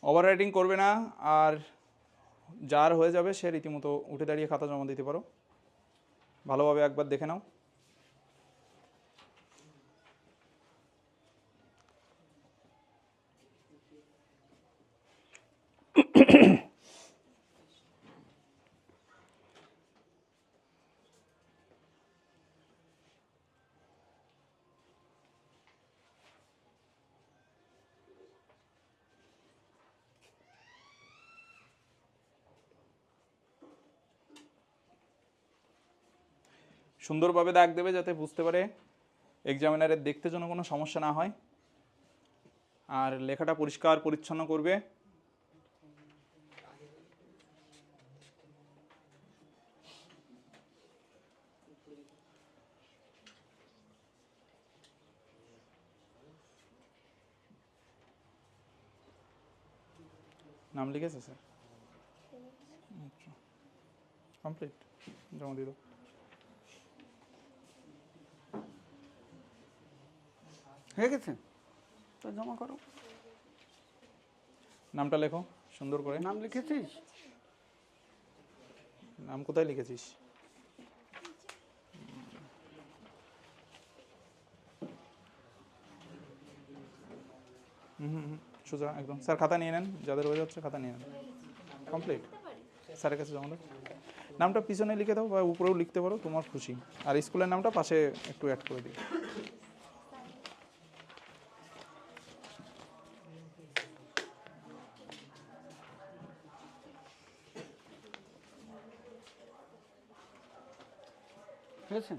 Over writing করবে না, আর যার হয়ে যাবে সে রীতিমতো উঠে দাঁড়িয়ে খাতা জমা দিতে পারো। ভালোভাবে একবার দেখে নাও। সুন্দরভাবে দাগ দেবে যাতে বুঝতে পারে, এক্সামিনারের দেখতে যেন কোনো সমস্যা না হয়। আর লেখাটা পরিষ্কার পরিচ্ছন্ন করবে। নাম লিখেছে স্যার? কমপ্লিট, জমা দিয়ে দাও। হয়ে গেছে তো জমা করো। নামটা লেখো সুন্দর করে। নাম লিখেছিস? নাম কোথায় লিখেছিস? সোজা একদম। স্যার খাতা নিয়ে নেন, যাদের হয়ে যাচ্ছে খাতা নিয়ে নেন। কমপ্লিট, স্যারের কাছে জমা দাও। নামটা পিছনে লিখে দাও বা উপরেও লিখতে পারো, তোমার খুশি। আর স্কুলের নামটা পাশে একটু অ্যাড করে দিও। হয়েছে?